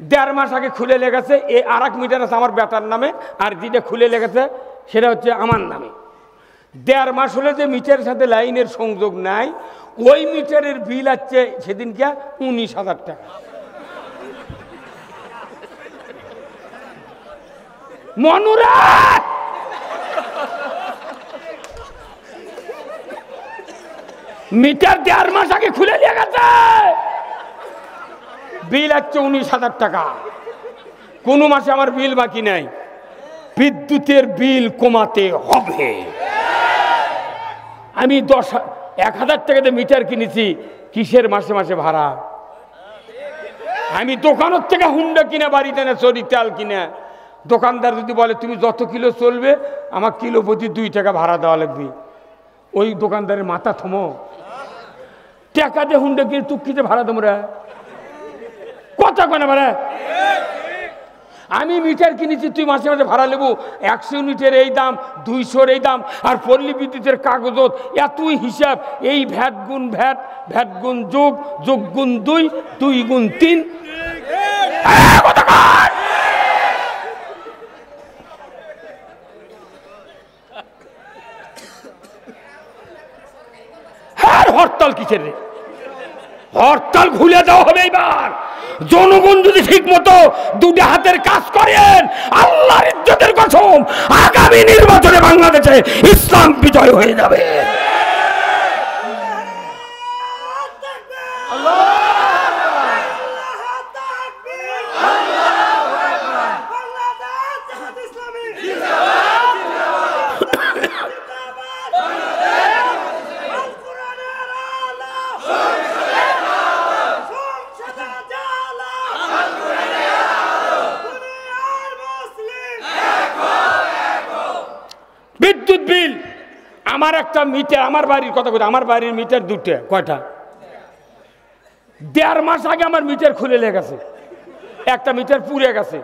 1.5 মাস আগে খুলে লেগেছে, এই আর এক মিটার আছে আমার বেটার নামে, আর যেটা খুলে লেগেছে সেটা হচ্ছে আমার নামে। 1.5 মাস হলে যে মিটারের সাথে লাইনের সংযোগ নাই, ওই মিটারের বিল আছে সেদিনকে 19,000 টাকা। মনুরা মিটার 1.5 মাস আগে খুলে দিয়ে গেছে, বিল আছে 19,000 টাকা। কোন মাসে আমার বিল বাকি নাই। বিদ্যুতের বিল কমাতে হবে। আমি 1,000 টাকাতে মিটার কিনেছি, কিসের মাসে মাসে ভাড়া? আমি দোকানের থেকে হুন্ডা কিনে বাড়িতে না চরি তেল কিনে, দোকানদার যদি বলে তুমি যত কিলো চলবে আমার কিলো প্রতি 2 টাকা ভাড়া দেওয়া লাগবে, ওই দোকানদারের মাথা থমো। টাকা দিয়ে হুন্ডা কিনে তুকিতে ভাড়া তোমরা কথা কেন ভাড়া? আমি মিটার কিনেছি, তুই মাসে মাসে ভাড়া নেবো। 100 ইউনিটের এই দাম, 200-র এই দাম, আর পল্লী বিদ্যুতের কাগজত এতই হিসাব। এই ভ্যাট গুণ ভ্যাট, ভ্যাট গুণ যোগ, যোগ গুণ 2, 2 গুণ 3। হরতাল কিসের রে? হরতাল খুলে দেওয়া হবে এইবার। জনগণ যদি ঠিক মতো 2 হাতের কাজ করেন, আল্লাহর ইজ্জতের কসম, আগামী নির্বাচনে বাংলাদেশে ইসলাম বিজয় হয়ে যাবে। বিদ্যুৎ বিল আমার একটা মিটার, আমার বাড়ির কথা বলছি, আমার বাড়ির মিটার 2টা। কয়টা? 1.5 মাস আগে আমার মিটার খুলে লেগেছে, একটা মিটার পুড়ে গেছে।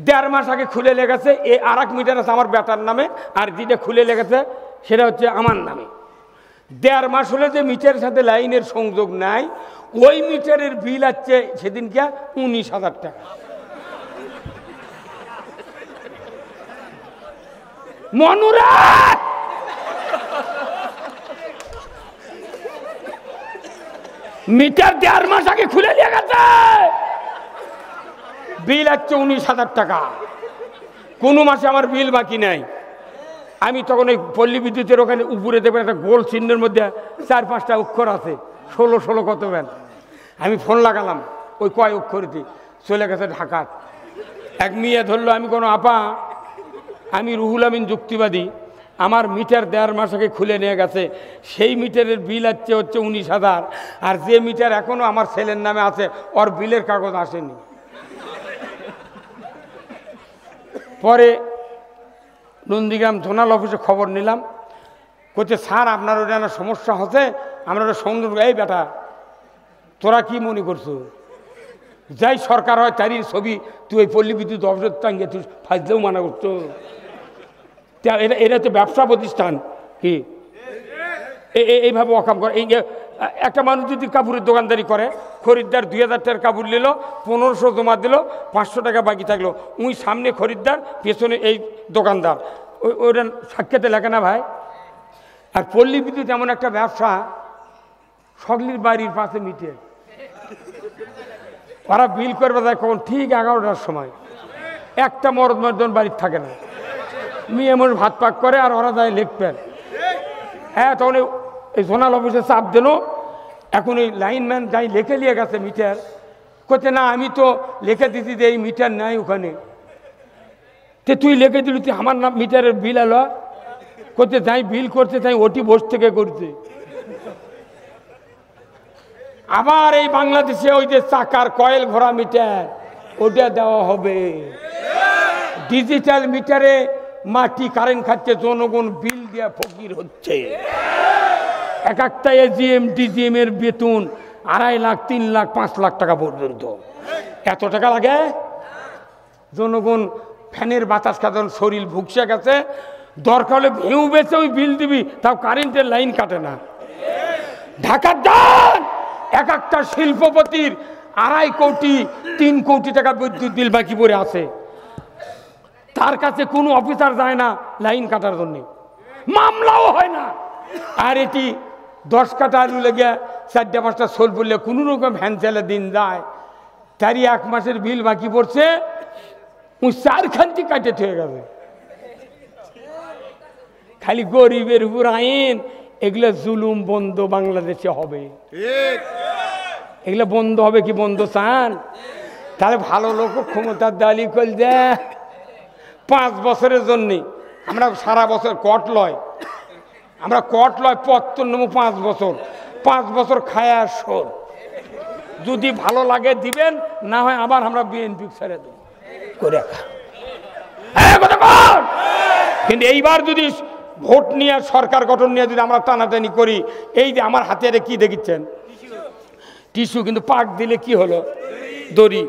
1.5 মাস আগে খুলে লেগেছে, এই আর এক মিটার আছে আমার বেটার নামে, আর যেটা খুলে লেগেছে সেটা হচ্ছে আমার নামে। 1.5 মাস হলে যে মিটারের সাথে লাইনের সংযোগ নাই, ওই মিটারের বিল আছে সেদিনকে 19,000 টাকা। মনুরা মিটার 1.5 মাস আগে খুলে দিয়ে গেছে, বিল আছে 19,000 টাকা। কোন মাসে আমার বিল বাকি নাই। আমি তখন ওই পল্লী বিদ্যুতের ওখানে উপরে দেবেন একটা গোল চিহ্নের মধ্যে 4-5টা অক্ষর আছে, 16 কত ব্যান। আমি ফোন লাগালাম, ওই কয় অক্ষরটি চলে গেছে ঢাকার। এক মেয়ে ধরলো, আমি কোনো আপা, আমি রুহুল আমিন যুক্তিবাদী, আমার মিটার 1.5 মাস আগে খুলে নিয়ে গেছে, সেই মিটারের বিল হচ্ছে 19,000, আর যে মিটার এখনো আমার ছেলের নামে আছে ওর বিলের কাগজ আসেনি। পরে নন্দীগ্রাম জোনাল অফিসে খবর নিলাম, বলছে স্যার আপনার ওটা না সমস্যা হচ্ছে, আমরা ওটা সংযোগ। এই বেটা, তোরা কি মনে করছো যাই সরকার হয় তারই ছবি তুই ওই পল্লী বিদ্যুৎ অফিসের টাঙ্গে তুই ফাজলেও মানা করছো? এটা তো ব্যবসা প্রতিষ্ঠান, কি এইভাবে অকাম করে? এই একটা মানুষ যদি কাপড়ের দোকানদারি করে, খরিদ্দার 2,000 টাকার কাপড় নিল, 1500 জমা দিল, 500 টাকা বাকি থাকলো, উই সামনে খরিদ্দার, পেছনে এই দোকানদার, ওইটা সাক্ষাতে লেখে না ভাই? আর পল্লী বিদ্যুৎ এমন একটা ব্যবসা, সকলের বাড়ির পাশে মিটে, ওরা বিল করবে যায় কখন? ঠিক 11টার সময়। একটা মরদ মর্দন বাড়ির থাকে না, মেয়ে এমন ভাত পাক করে, আর ওরা যায় লিখবেন। হ্যাঁ, তখন এই জোনাল অফিসে চাপ দিল। এখন ওই লাইনম্যান যাই লিখে নিয়ে গেছে মিটার, করছে না আমি তো লিখে দিচ্ছি যে এই মিটার নাই ওখানে। তে তুই লিখে দিলি, তুই আমার নাম মিটারের বিল এলো, করতে যাই বিল করতে তাই ওটি বস থেকে করছে। আবার এই বাংলাদেশে ওই যে চাকার কয়েল ঘোরা মিটার, ওটা দেওয়া হবে। ডিজিটাল মিটারে মাটি কারেন্ট খাচ্ছে, জনগণ বিল দিয়ে ফকির হচ্ছে। এক একটা এজিএম ডিজিএম এর বেতন 2.5 লাখ, 3 লাখ, 5 লাখ টাকা পর্যন্ত। এত টাকা লাগে? জনগণ ফ্যানের বাতাস খাতন শরীর ভুগসে গেছে, দরকার হলে ভেউ বেছে ওই বিল দিবি, তাও কারেন্টের লাইন কাটে না। ঢাকার দান এক একটা শিল্পপতির 2.5 কোটি 3 কোটি টাকা বিদ্যুৎ বিল বাকি পড়ে আছে, তার কাছে কোনো অফিসার যায় না লাইন কাটার জন্য, মামলাও হয় না। আর এটি 10 কাঠা আলু লেগে 4-5টা সোল পড়লে কোনো রকম ভ্যান চালে দিন যায়, তারই 1 মাসের বিল বাকি পড়ছে, 4 খান্তি কাটে হয়ে গেছে। খালি গরিবের উপর আইন, এগুলো জুলুম বন্ধ বাংলাদেশে হবে। এগুলো বন্ধ হবে কি বন্ধ চান? তাহলে ভালো লোক ক্ষমতার দালি কল দে 5 বছরের জন্যে আমরা সারা বছর কট লয়, আমরা কট লয় পত্তন নেবো 5 বছর, 5 বছর খায় আর শোন, যদি ভালো লাগে দিবেন, না হয় আবার আমরা বিএনপি ছেড়ে দেব করে। কিন্তু এইবার যদি ভোট নিয়ে সরকার গঠন নিয়ে যদি আমরা টানাটানি করি, এই যে আমার হাতে কি দেখিচ্ছেন টিস্যু, কিন্তু পাক দিলে কি হলো দড়ি।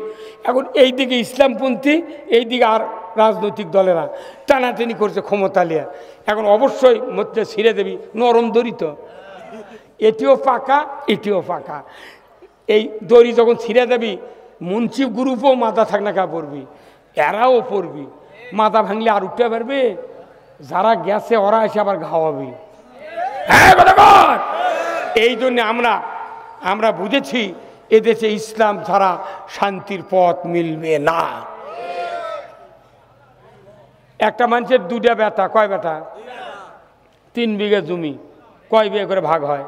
এখন এই দিকে ইসলামপন্থী, এই দিকে আর রাজনৈতিক দলেরা টানাটানি করছে ক্ষমতা নিয়ে। এখন অবশ্যই মধ্যে ছিঁড়ে দেবি, নরম দড়ি তো, এটিও পাকা এটিও পাকা। এই দড়ি যখন ছিঁড়ে দেবি, মুন্সিফ গ্রুপও মাথা থাক না কা পড়বি, এরাও পড়বি, মাথা ভাঙলে আর উঠতে পারবে, যারা গেছে ওরা এসে আবার ঘাওয়াবি। এই জন্য আমরা বুঝেছি এদেশে ইসলাম ছাড়া শান্তির পথ মিলবে না। একটা মানুষের 2টা বেটা, কয় বেটা? 3 বিঘা জমি, কয় বিঘা করে ভাগ হয়?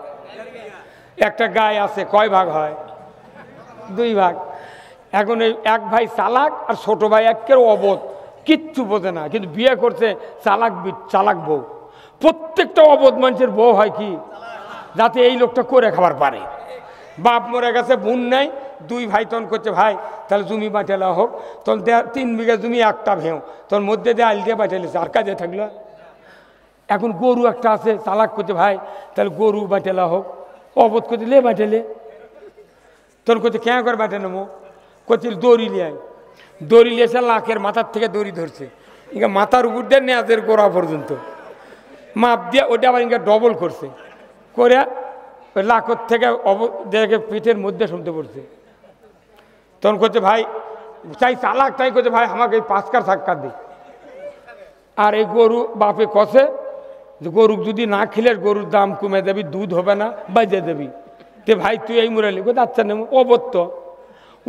একটা গায়ে আছে, কয় ভাগ হয়? 2 ভাগ। এখন এই এক ভাই চালাক আর ছোট ভাই একের অবোধ, কিচ্ছু বোঝে না, কিন্তু বিয়ে করছে চালাক বউ। প্রত্যেকটা অবোধ মানুষের বউ হয় কি, যাতে এই লোকটা করে খাবার পারে। বাপ মরে গেছে, বোন নাই, 2 ভাই তখন করছে ভাই তাহলে জমি বাঁচালা হোক, তখন 3 বিঘা জমি একটা ভেও, তোর মধ্যে দিয়ে আইল দিয়ে বাঁচালিস, আর কাজে থাকলো। এখন গরু একটা আছে, চালাক করছে ভাই তাহলে গরু বাঁচালা হোক, অবোধ করছে লে বাঁচালে, তোর করছে কেন করে বাঁচে নেবো, করছে দড়ি লিয়ে, দড়ি লিয়েছে, লাখের মাথার থেকে দড়ি ধরছে, ইঙ্গা মাথার উপর দিয়ে নেয়াজের গোড়া পর্যন্ত মাপ দিয়ে ওটা আবার ইঙ্গা ডবল করছে, করে ওই লাখর থেকে দেখে পিঠের মধ্যে শুনতে পড়ছে। তখন করছে ভাই চাই চালাক, তাই করছে ভাই আমাকে এই 5 কার সাক্ষাৎ দিই। আর এই গরু বাপে কষে যে গরু যদি না খেলে গরুর দাম কমে দেবি, দুধ হবে না, বাজে দেবি, তে ভাই তুই এই মুরালি কোথায় আচ্ছা নেব অবত্য,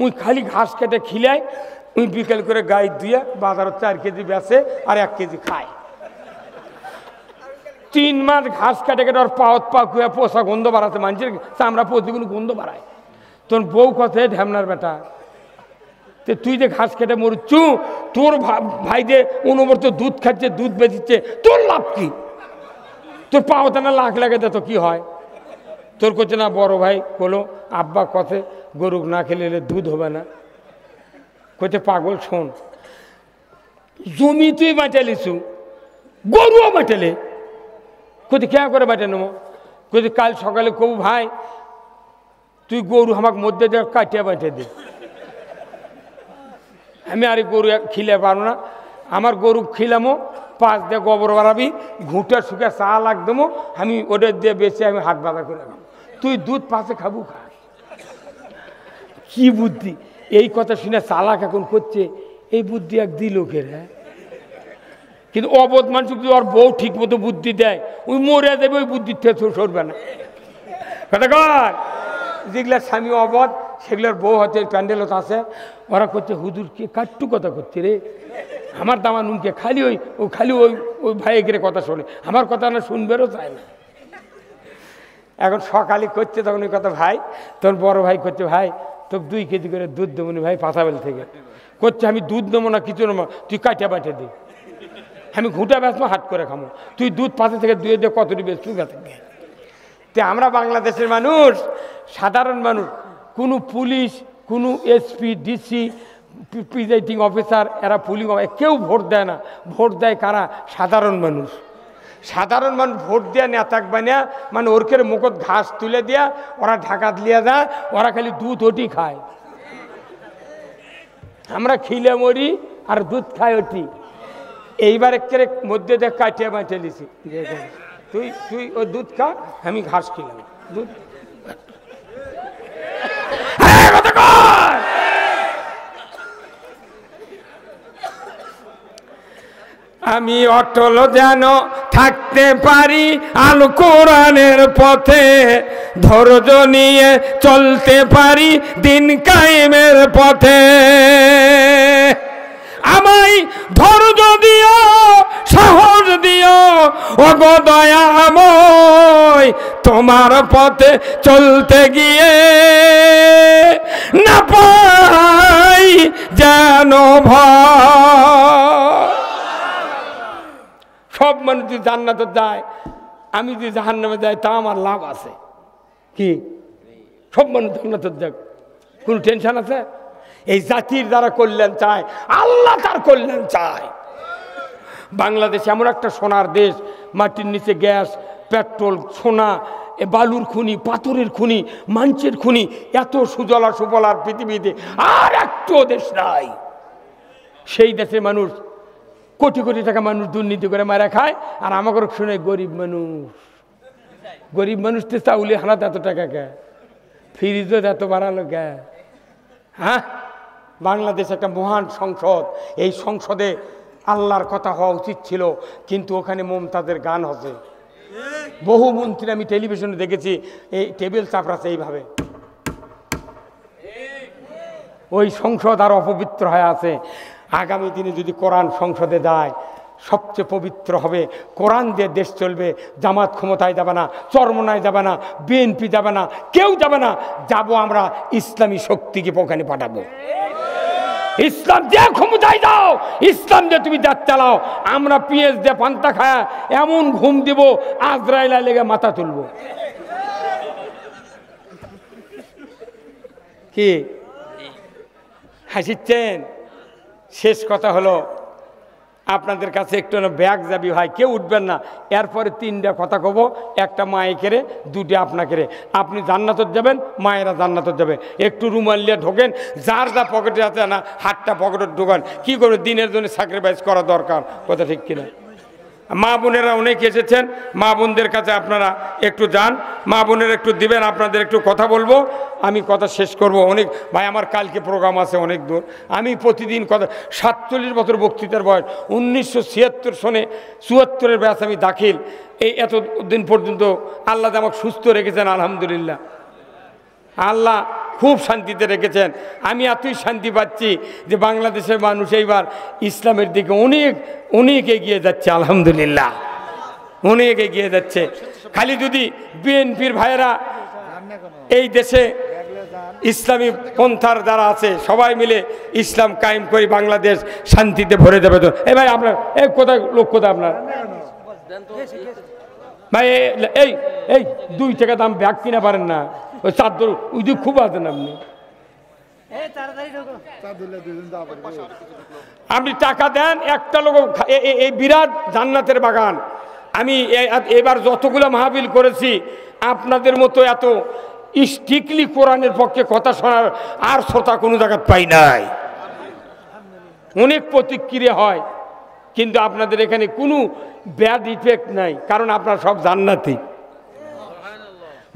উই খালি ঘাস কেটে খিলাই, উই বিকেল করে গাই দিয়ে বাজারত 4 কেজি বেচে আর 1 কেজি খায়। 3 মাস ঘাস কেটে কেটে ওর পাওয়াত পাক হয়ে পোষা গন্ধ বাড়াতে, মানুষের চামড়া প্রতিগুলো গন্ধ বাড়ায়। তোর বউ কথায় ঢ্যামনার বেটা, তে তুই যে ঘাস কেটে মরুচ্ছু, তোর ভাই যে অনবরত দুধ খাচ্ছে, দুধ বেচিচ্ছে, তোর লাভ কি? তোর পাওয়াতে না লাখ লাগে তো কি হয়? তোর করছে না বড় ভাই বলো আব্বা কথে গরু না খেলে দুধ হবে না, কইতে পাগল শোন, জমি তুই বাঁচালিছু, গরুও বাঁচালে, কোথায় খেয়া করে বাঁচে নেবো, কোথায় কাল সকালে কবু ভাই তুই গরু আমাকে মধ্যে দিয়ে কাটিয়ে বাঁচে দে, আমি আর গরু খিলে পারবো না, আমার গরু খিলামো, 5 দিয়ে গোবর বাড়াবি, ঘুঁটে শুকে চা লাগ দেবো, আমি ওদের দিয়ে বেঁচে আমি হাট বাঁধা করে খাবো, তুই দুধ পাশে খাবো খা। কি বুদ্ধি! এই কথা শুনে চালাক এখন করছে, এই বুদ্ধি এক দিল লোকের। হ্যাঁ, কিন্তু অবোধ মানুষ যদি ওর বউ ঠিক মতো বুদ্ধি দেয়, ওই মরে দেবে, ওই বুদ্ধির থেকে সরবে না। কথা কর, যেগুলার স্বামী অবোধ সেগুলোর বউ হচ্ছে প্যান্ডেলত আছে, ওরা করছে হুজুর কে কাট্টু কথা করছে রে, আমার দামা নুনকে খালি ওই ভাইয়ের কথা শোনে, আমার কথা না শুনবেরও চায় না। এখন সকালে করছে তখন ওই কথা ভাই, তোর বড় ভাই করছে ভাই তোর 2 কেজি করে দুধ দেবো নি ভাই পাথাবেল থেকে, করছে আমি দুধ নেবো না কিছু নেবো, তুই কাটিয়া বাটে দে, আমি ঘুঁটা বেচবো হাট করে খামো, তুই দুধ পাশে থেকে দুয়ে দিয়ে কতটি বেচবি বেচে। তে আমরা বাংলাদেশের মানুষ, সাধারণ মানুষ, কোনো পুলিশ, কোনো এসপি, ডিসি, প্রিজাইডিং অফিসার, এরা পুলিশ কেউ ভোট দেয় না। ভোট দেয় কারা? সাধারণ মানুষ। সাধারণ মানুষ ভোট দেওয়া নেতাক বানিয়া, মানে ওরকের মুখত ঘাস তুলে দিয়া ওরা ঢাকা দিয়ে যায়, ওরা খালি দুধ ওটি খায়, আমরা খিলে মরি আর দুধ খাই ওটি। এইবার একের মধ্যে দেখ কাটিয়ে বাঁচিয়ে লিছি, তুই ওই দুধ খা, আমি ঘাস খেলাম দুধ। আমি অটল যেন থাকতে পারি আল কোরআনের পথে, ধৈর্য নিয়ে চলতে পারি দিন কায়েমের পথে। আমায় ধৈর্য দিও, সাহস দিও ওগো দয়াময়, তোমার পথে চলতে গিয়ে না পাই যেন ভয়। সব মানুষ যদি জান্নাতে যায়, আমি যদি জাহান্নামে যাই, তা আমার লাভ আছে কি? সব মানুষ জান্নাতে যাক, কোনো টেনশন আছে? এই জাতির দ্বারা কল্যাণ চায়, আল্লাহ তার কল্যাণ চায়। বাংলাদেশ এমন একটা সোনার দেশ, মাটির নিচে গ্যাস, পেট্রোল, সোনা, বালুর খনি, পাথরের খনি, মাংসের খনি, এত সুজলা সুফলার পৃথিবীতে আর একটু দেশ নাই। সেই দেশের মানুষ কোটি কোটি টাকা মানুষ দুর্নীতি করে মারা খায়, আর আমাকে শুনে গরিব মানুষ, গরিব মানুষ তো চাউলে হানাতে এত টাকা কে, ফ্রিজও এত বাড়ালো কে? হ্যাঁ, বাংলাদেশ একটা মহান সংসদ, এই সংসদে আল্লাহর কথা হওয়া উচিত ছিল, কিন্তু ওখানে মমতাজের গান হচ্ছে। বহু মন্ত্রী আমি টেলিভিশনে দেখেছি, এই টেবিল চাপড়াচ্ছে এইভাবে। ওই সংসদ আর অপবিত্র হয়ে আছে। আগামী দিনে যদি কোরআন সংসদে যায়, সবচেয়ে পবিত্র হবে, কোরআন দিয়ে দেশ চলবে। জামাত ক্ষমতায় যাবে না, চরমনায় যাবে না, বিএনপি যাবে না, কেউ যাবে না, যাব আমরা ইসলামী শক্তিকে ওখানে পাঠাবো। ইসলাম যে ক্ষমতায় যাও, ইসলাম যে তুমি দেশ চালাও, আমরা পিএস দিয়ে পান্তা খায়া এমন ঘুম দিব, আজরাইলা লেগে মাথা তুলব। কি হাসিচ্ছেন? শেষ কথা হলো, আপনাদের কাছে একটু ব্যাগ যাবি ভাই, কেউ উঠবেন না। এরপরে তিনটা কথা কব, একটা মায়েকেরে, দুটো আপনাকে। আপনি জান্নাতত যাবেন, মায়েরা জান্নাতত যাবে। একটু রুমাল নিয়ে ঢোকেন, যার যা পকেটে আছে না, হাতটা পকেটে ঢোকান। কি করবে, দিনের জন্য স্যাক্রিফাইস করা দরকার, কথা ঠিক কিনা? মা বোনেরা অনেক এসেছেন, মা বোনদের কাছে আপনারা একটু যান, মা বোনের একটু দিবেন। আপনাদের একটু কথা বলবো, আমি কথা শেষ করব। অনেক ভাই, আমার কালকে প্রোগ্রাম আছে অনেক দূর। আমি প্রতিদিন কথা, 47 বছর বক্তৃতার বয়স, 1976 সনে 74-এর ব্যাস আমি দাখিল। এই এতদিন পর্যন্ত আল্লাহ আমাকে সুস্থ রেখেছেন, আলহামদুলিল্লাহ। আল্লাহ খুব শান্তিতে রেখেছেন। আমি এতই শান্তি পাচ্ছি যে বাংলাদেশের মানুষ এইবার ইসলামের দিকে অনেক অনেক এগিয়ে যাচ্ছে, আলহামদুলিল্লাহ, অনেক এগিয়ে যাচ্ছে। খালি যদি বিএনপির ভাইয়েরা এই দেশে ইসলামী পন্থার যারা আছে সবাই মিলে ইসলাম কায়েম করি, বাংলাদেশ শান্তিতে ভরে যাবে। তো এই ভাই আপনার এই কোথায় লোক, কোথায় আপনার ভাই? এই এই 2 টাকা দাম ব্যাগ কিনা পারেন না, ওই চাদর ওই দিক খুব আছেন আপনি। আপনি টাকা দেন, একটা লোক, এই বিরাট জান্নাতের বাগান। আমি এবার যতগুলো মাহফিল করেছি, আপনাদের মতো এত স্ট্রিক্টলি কোরআনের পক্ষে কথা শোনার আর শ্রোতা কোনো জায়গায় পাই নাই। অনেক প্রতিক্রিয়া হয়, কিন্তু আপনাদের এখানে কোনো ব্যাড ইফেক্ট নাই, কারণ আপনারা সব জান্নাতি।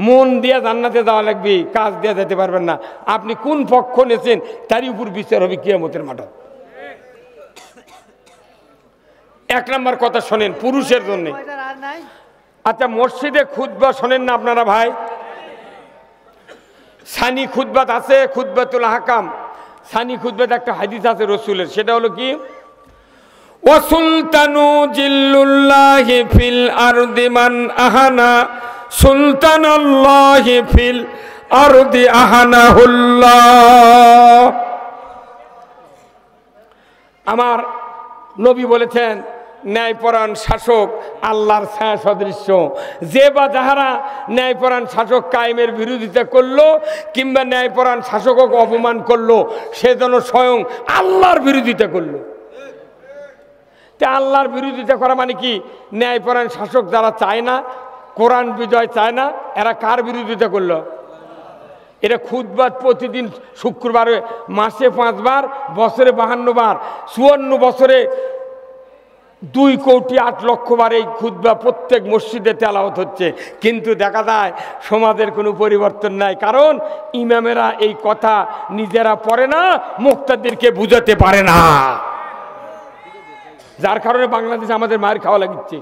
মন দিয়ে জান্নাতে যাওয়া লাগবে, কাজ দিয়ে যেতে পারবেন না। আপনি কোন পক্ষ নেছেন তারই উপর বিচার হবে কিয়ামতের মাঠে। 1 নম্বর কথা শোনেন পুরুষের জন্য। আচ্ছা, মসজিদে খুতবা শোনেন না আপনারা ভাই? সানি খুতবাত আছে, খুতবাতুল আহকাম। সানি খুতবাত একটা হাদিস আছে রসুলের, সেটা হলো কি, ওয়াসুলতানু জিল্লুল্লাহি ফিল আরদি মান আহানা সুলতানাল্লাহি ফিল আরদি আহানাহুল্লাহ। আমার নবী বলেছেন, ন্যায়পরায়ণ শাসক আল্লাহর ছায়া সদৃশ্য। যে বা যাহারা ন্যায়পরায়ণ শাসক কায়েমের বিরোধিতা করলো, কিংবা ন্যায়পরায়ণ শাসককে অপমান করলো, সে যেন স্বয়ং আল্লাহর বিরোধিতা করলো। তা আল্লাহর বিরোধিতা করা মানে কি? ন্যায়পরায়ণ শাসক যারা চায় না, কোরআন বিজয় চায় না, এরা কার বিরোধিতা করলো? এটা খুতবাত প্রতিদিন শুক্রবারে, মাসে 5 বার, বছরে 52 বার, 54 বছরে 2,08,00,000 বার এই খুতবা প্রত্যেক মসজিদে তেলাওয়াত হচ্ছে। কিন্তু দেখা যায় সমাজের কোনো পরিবর্তন নাই, কারণ ইমামেরা এই কথা নিজেরা পড়ে না, মুক্তাদিরকে বুঝাতে পারে না। যার কারণে বাংলাদেশে আমাদের মায়ের খাওয়া লাগিচ্ছে।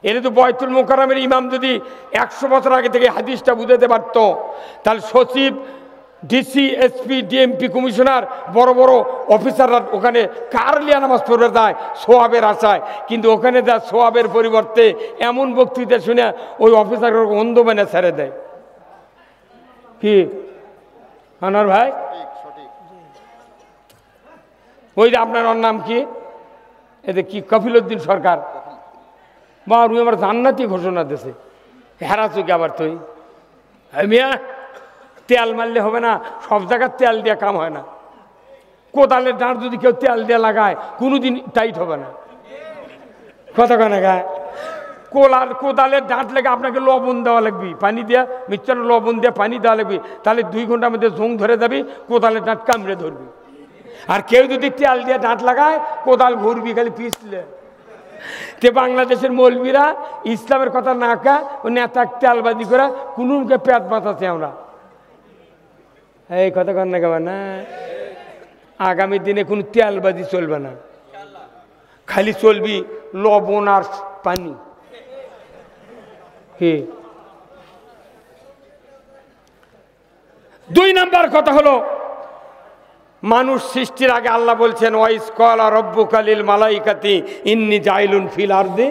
এর তো বয়তুল মোকাররমের ইমাম যদি 100 বছর আগে থেকে হাদিসটা বুঝাতে পারতো, তাহলে সচিব, ডিসি, এসপি, ডিএমপি, কমিশনার, বড় বড় অফিসাররা ওখানে কারলিয়া নামাজ পড়বে যায় সোয়াবের আশায়, কিন্তু ওখানে যা সোয়াবের পরিবর্তে এমন বক্তৃতা শুনে ওই অফিসার অন্ধ বানে ছেড়ে দেয়। কি আনার ভাই, ওই যে আপনার ওর নাম কি, এতে কি কফিলউদ্দিন সরকার, বা রুই আমার জান্নাতি ঘোষণা দিয়েছে, হেরা চোখে আবার তুই মিয়া তেল মারলে হবে না, সব জায়গার তেল দিয়ে কাম হয় না। কোদালের ডাঁট যদি কেউ তেল দিয়ে লাগায় কোনোদিন টাইট হবে না, কথা কানে গায়। কোদালের ডাঁট লেগে আপনাকে লবণ দেওয়া লাগবে, পানি দিয়া মিক্সচার লবণ দিয়ে পানি দেওয়া লাগবে, তাহলে 2 ঘন্টার মধ্যে জং ধরে যাবি, কোদালের ডাঁট কামড়ে ধরবি। আর কেউ যদি তেল দিয়ে ডাঁট লাগায় কোদাল ঘুরবি খালি পিছলে। তে বাংলাদেশের মৌলবীরা ইসলামের কথা না কা ও নেতা তেলবাজি করে কোনকে পেট বাঁচাচ্ছি আমরা, এই কথা কর না কেমন না। আগামী দিনে কোনো তেলবাজি চলবে না, খালি চলবি লবণ আর পানি। কি 2 নাম্বার কথা হলো, মানুষ সৃষ্টির আগে আল্লাহ বলছেন ওয়াইস ক্বালা রাব্বুকা লিল মালাইকাতি ইন্নী জাইলুন ফিল আরদি।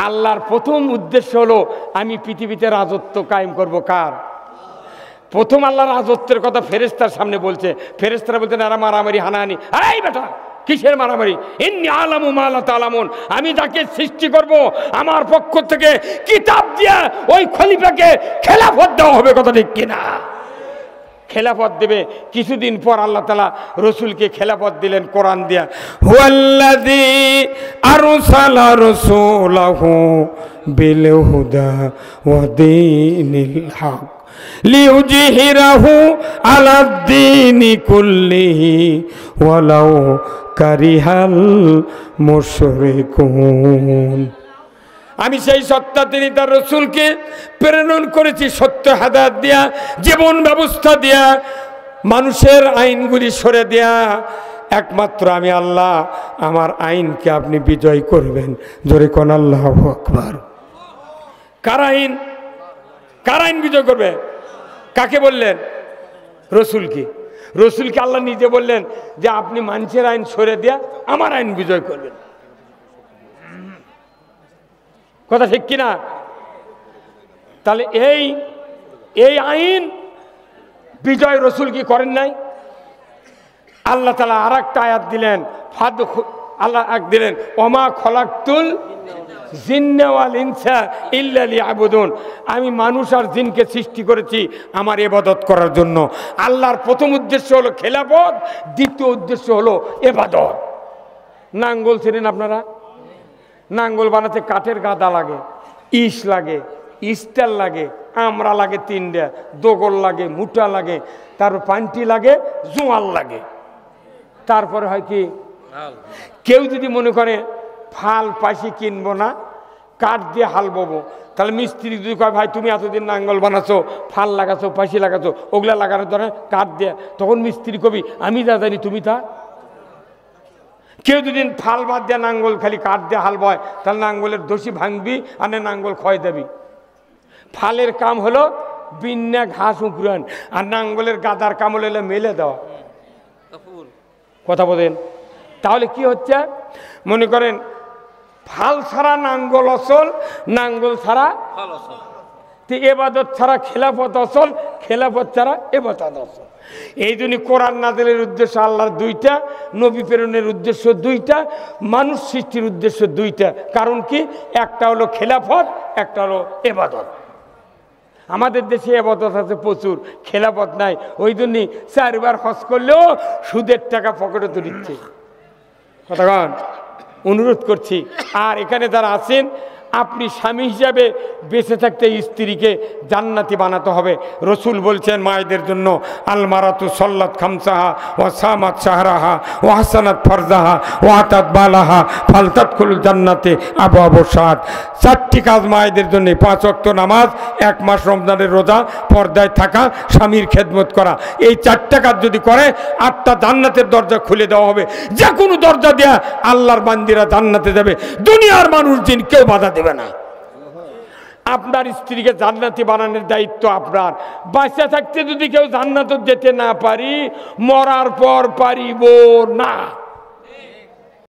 আল্লাহর প্রথম উদ্দেশ্য হলো আমি পৃথিবীতে রাজত্ব কায়েম করব। কার? প্রথম আল্লাহর রাজত্বের কথা ফেরেশতার সামনে বলছে। ফেরেশতারা বলছেন এরা মারামারি হানাহানি, এই বেটা কিসের মারামারি, ইন্নী আলামু মা লা তা'লামুন, আমি যাকে সৃষ্টি করব আমার পক্ষ থেকে কিতাব দিয়ে ওই খলিফাকে খেলাফত দেওয়া হবে, কথা ঠিক কিনা? খেলাফত দেবে। কিছুদিন পর আল্লাহ তাআলা রসুলকে খেলাফত দিলেন কোরআন দিয়া, হুয়াল্লাযী আরসালা রাসূলাহু বিল হুদা ওয়া দীনিল হক লিইয়ুযহিরাহু আলাদ-দীনি কুল্লিহি ওয়ালাউ কারিহাল মুশরিকুন। আমি সেই সত্তা, তিনি তার রসুলকে প্রেরণ করেছি সত্য হাদায়াত দিয়া, জীবন ব্যবস্থা দিয়া, মানুষের আইনগুলি সরে দেয়া। একমাত্র আমি আল্লাহ, আমার আইনকে আপনি বিজয় করবেন। জোরে কোন আল্লাহু আকবার। কার আইন? কার আইন বিজয় করবে? কাকে বললেন? রসুলকে। রসুলকে আল্লাহ নিজে বললেন যে আপনি মানুষের আইন সরে দেয়া আমার আইন বিজয় করবেন। কথা ঠিক কিনা? তাহলে এই আইন বিজয় রসুল কি করেন নাই? আল্লাহ তাআলা আর একটা আয়াত দিলেন, আল্লাহ এক দিলেন, ওমা খলাকতুল জিন্না ওয়াল ইনসা ইল্লা লিয়াবুদুন, আমি মানুষ আর জিনকে সৃষ্টি করেছি আমার ইবাদত করার জন্য। আল্লাহর প্রথম উদ্দেশ্য হলো খেলাফত, দ্বিতীয় উদ্দেশ্য হলো ইবাদত। নাঙ্গল ছিলেন আপনারা? নাঙ্গল বানাতে কাঠের গাদা লাগে, ইস লাগে, স্টার লাগে, আমরা লাগে 3টা, দোগল লাগে, মুঠা লাগে, তারপর পান্টি লাগে, জোয়াল লাগে, তারপরে হয় কি, কেউ যদি মনে করে ফাল পাশি কিনবো না, কাঠ দিয়ে হাল ববো, তাহলে মিস্ত্রি যদি কয় ভাই তুমি এতদিন নাঙ্গল বানাচ্ছো, ফাল লাগাচ্ছো, পাশি লাগাচ্ছো, ওগুলা লাগানোর ধরে কাঠ দিয়ে, তখন মিস্ত্রি কবি আমি যা জানি তুমি তা। কেউ যদি ফাল বাদ দেয়া নাঙ্গল খালি কাঠ দিয়ে হাল বয়, তাহলে নাঙ্গলের দোষী ভাঙবি আর নাঙ্গল ক্ষয় দেবি। ফালের কাম হলো বিন্যা ঘাস উকুরান, আর নাঙ্গলের গাদার কাম হলো মেলে দেওয়া। কথা বলেন। তাহলে কি হচ্ছে, মনে করেন ফাল ছাড়া নাঙ্গল অসল, নাঙ্গল ছাড়া ফাল অসল, ইবাদত ছাড়া খেলাফত অসল, খেলাফত ছাড়া ইবাদত অসল। এই জন্য কোরআন নাযিলের উদ্দেশ্য আল্লাহর 2টা, নবী প্রেরণের উদ্দেশ্য 2টা, মানুষ সৃষ্টির উদ্দেশ্য 2টা। কারণ কি, একটা হলো খেলাফত, একটা হলো ইবাদত। আমাদের দেশে ইবাদত আছে প্রচুর, খেলাফত নাই। ওই জন্যই 4বার হজ করলেও সুদের টাকা পকেটে তুলিচ্ছে। কথা কন, অনুরোধ করছি। আর এখানে যারা আছেন আপনি স্বামী হিসাবে বেঁচে থাকতে স্ত্রীকে জান্নাতি বানাতে হবে। রসুল বলছেন মায়েদের জন্য, আল মারাতু সল্লাত খামসাহা ও সামাত শাহরাহা ও হাসানাত ফরজাহা ও আতাত বালাহা ফালতাত খুল জান্নাতে আবু আবু সাদ। 4টি কাজ মায়েদের জন্য: 5 ওয়াক্ত নামাজ, 1 মাস রমজানের রোজা, পর্দায় থাকা, স্বামীর খেদমত করা। এই 4টা কাজ যদি করে 8টা জান্নাতের দরজা খুলে দেওয়া হবে। যে কোনো দরজা দেয়া আল্লাহর বান্দিরা জান্নাতে যাবে, দুনিয়ার মানুষ জিন কেউ বাধা দেবে না। আপনার স্ত্রীকে জান্নাতি বানানোর দায়িত্ব আপনার। বাচ্চা থাকতে যদি কেউ জান্নাতে যেতে না পারি, মরার পর পারিব না।